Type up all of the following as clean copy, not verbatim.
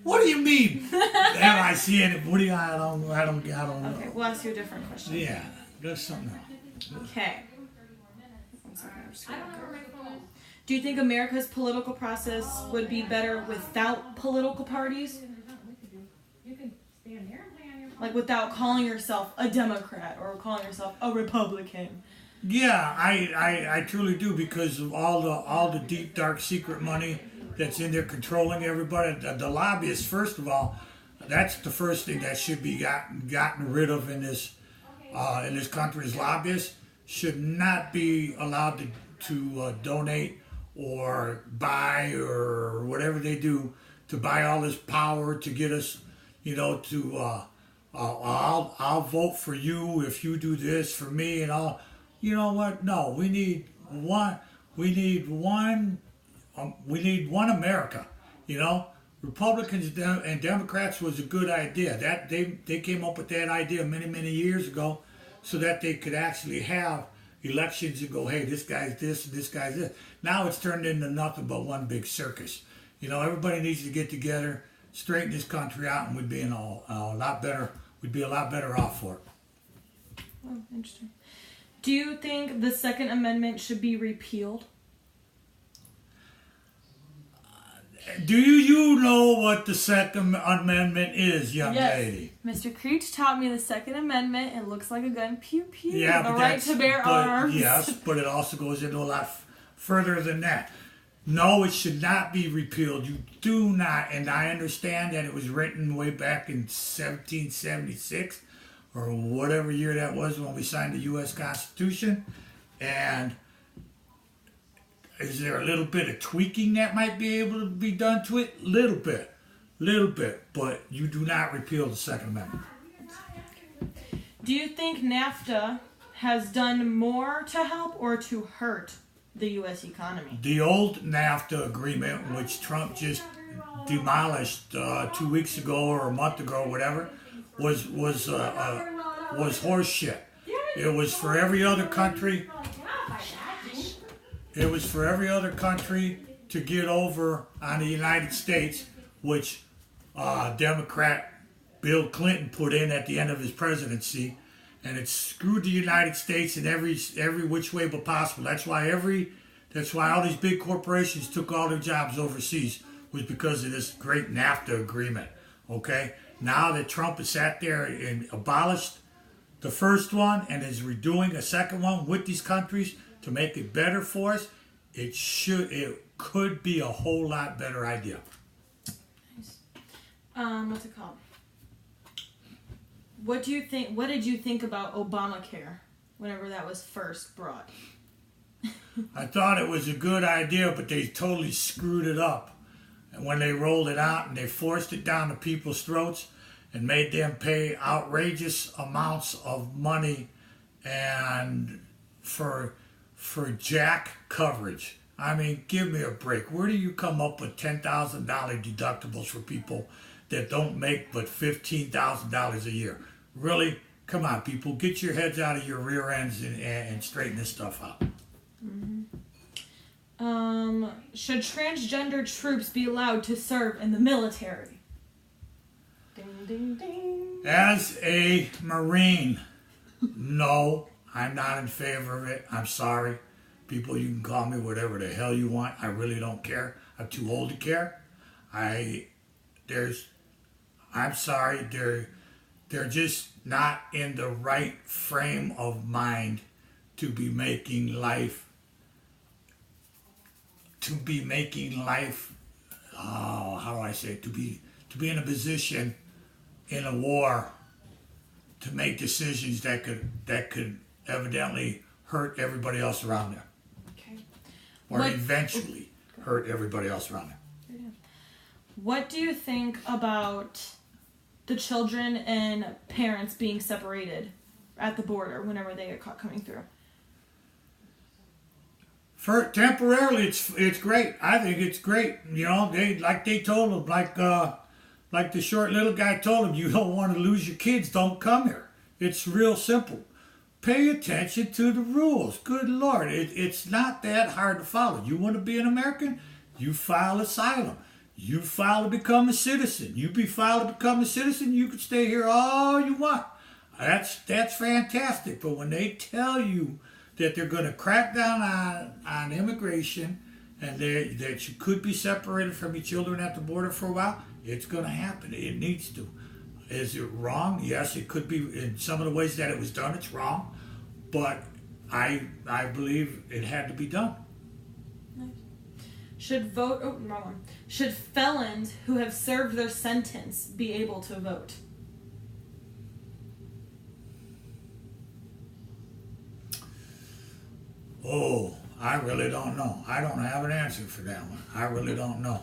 What do you mean? Am I seeing it? What do you? I don't know. Okay, we'll ask you a different question. Yeah, there's something else. Okay. 1 second, I'm just gonna go. Do you think America's political process would be better without political parties? Like without calling yourself a Democrat or calling yourself a Republican? Yeah, I truly do, because of all the deep, dark, secret money that's in there controlling everybody. The lobbyists, first of all, that's the first thing that should be gotten rid of in this country. Is lobbyists should not be allowed to donate or buy or whatever they do to buy all this power to get us, to I'll vote for you if you do this for me and all. You know what? No, we need one. We need one America. Republicans and Democrats was a good idea. That they came up with that idea many years ago, so that they could actually have elections and go, hey, this guy's this and this guy's this. Now it's turned into nothing but one big circus. Everybody needs to get together, straighten this country out, and we'd be a lot better. We'd be a lot better off for it. Oh, interesting. Do you think the Second Amendment should be repealed? Do you know what the Second Amendment is, young lady? Mr. Creech taught me the Second Amendment. It looks like a gun. Pew, pew. Yeah, the right to bear arms. Yes, but it also goes into a lot further than that. No, it should not be repealed. You do not, and I understand that it was written way back in 1776 or whatever year that was when we signed the U.S. Constitution. And is there a little bit of tweaking that might be able to be done to it? Little bit, but you do not repeal the Second Amendment. Do you think NAFTA has done more to help or to hurt the U.S. economy? The old NAFTA agreement, which Trump just demolished 2 weeks ago or a month ago, or whatever, was horse shit. It was for every other country. It was for every other country to get over on the United States, which Democrat Bill Clinton put in at the end of his presidency, and it screwed the United States in every which way but possible. That's why all these big corporations took all their jobs overseas, was because of this great NAFTA agreement. Okay, now that Trump has sat there and abolished the first one and is redoing a second one with these countries to make it better for us, it could be a whole lot better idea. Nice. What's it called? What did you think about Obamacare whenever that was first brought? I thought it was a good idea, but they totally screwed it up. And when they rolled it out and they forced it down to people's throats and made them pay outrageous amounts of money and for jack coverage. I mean, give me a break. Where do you come up with $10,000 deductibles for people that don't make but $15,000 a year? Really? Come on, people. Get your heads out of your rear ends and straighten this stuff out. Mm-hmm. Should transgender troops be allowed to serve in the military? Ding, ding, ding. As a Marine, no, I'm not in favor of it. I'm sorry. People, you can call me whatever the hell you want. I really don't care. I'm too old to care. I'm sorry. They're just not in the right frame of mind to be making life. How do I say it? To be in a position in a war to make decisions that could evidently hurt everybody else around there. Okay. Or eventually hurt everybody else around there. What do you think about the children and parents being separated at the border whenever they get caught coming through? For temporarily, it's great. I think it's great. They told them, like the short little guy told him, you don't want to lose your kids, don't come here. It's real simple. Pay attention to the rules. Good Lord, it's not that hard to follow. You want to be an American? You file asylum. You file to become a citizen. You be filed to become a citizen, you can stay here all you want. That's fantastic. But when they tell you that they're going to crack down on immigration and that you could be separated from your children at the border for a while, it's going to happen. It needs to. Is it wrong? Yes, it could be. In some of the ways that it was done, it's wrong. But I believe it had to be done. Should felons who have served their sentence be able to vote? Oh, I really don't know. I don't have an answer for that one. I really don't know.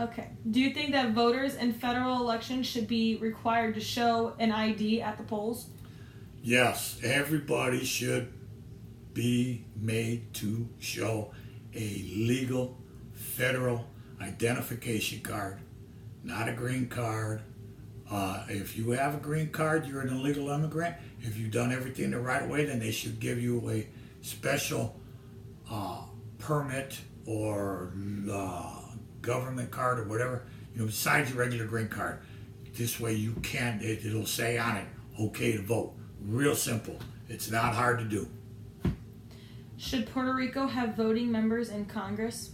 Okay. Do you think that voters in federal elections should be required to show an ID at the polls? Yes, everybody should be made to show a legal federal identification card, not a green card. If you have a green card, you're an illegal immigrant. If you've done everything the right way, then they should give you a special permit or government card or whatever, besides your regular green card. This way you can, it'll say on it, okay to vote. Real simple. It's not hard to do. Should Puerto Rico have voting members in Congress?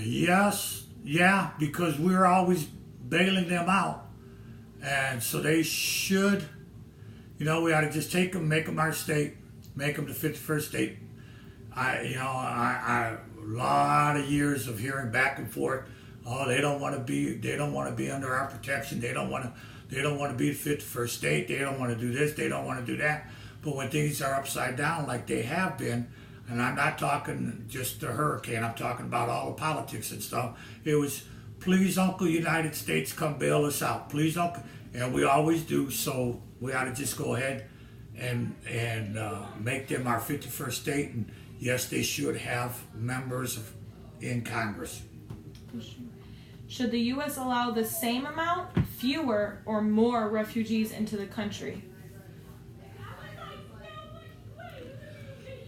Yes. Yeah, because we're always bailing them out. And so they should, we ought to just take them, make them our state, make them the 51st state. A lot of years of hearing back and forth. Oh, they don't want to be under our protection. They don't want to be the 51st state. They don't want to do this. They don't want to do that. But when things are upside down like they have been, and I'm not talking just the hurricane, I'm talking about all the politics and stuff. It was, please, Uncle United States, come bail us out. Please, Uncle. And we always do, so we ought to just go ahead and make them our 51st state. And yes, they should have members in Congress. Should the U.S. allow the same amount, fewer, or more refugees into the country?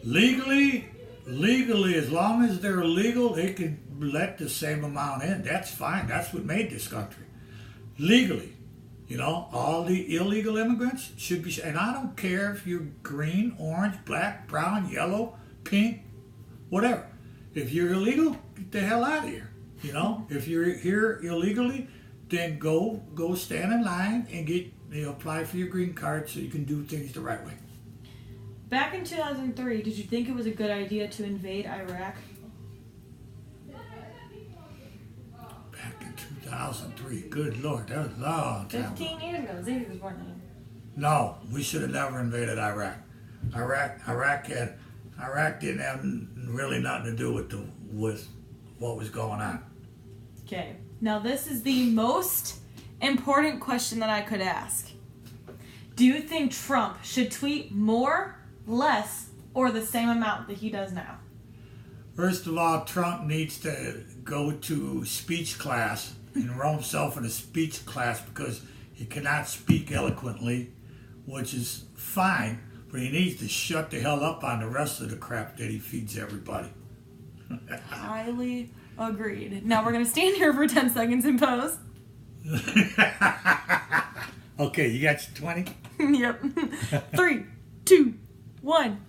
Legally, as long as they're legal, they can let the same amount in. That's fine. That's what made this country. Legally. All the illegal immigrants should be, and I don't care if you're green, orange, black, brown, yellow, pink, whatever. If you're illegal, get the hell out of here. If you're here illegally, then go stand in line and get, apply for your green card so you can do things the right way. Back in 2003, did you think it was a good idea to invade Iraq? Back in 2003, good Lord, that was a long time. 15 years ago, Xavier was born then. No, we should have never invaded Iraq. Iraq didn't have really nothing to do with what was going on. Okay, now this is the most important question that I could ask. Do you think Trump should tweet more, less, or the same amount that he does now? First of all, Trump needs to go to speech class, enroll himself in a speech class, because he cannot speak eloquently, which is fine, but he needs to shut the hell up on the rest of the crap that he feeds everybody. Highly agreed. Now we're going to stand here for 10 seconds and pose. Okay, you got your 20? Yep. 3, 2, 1.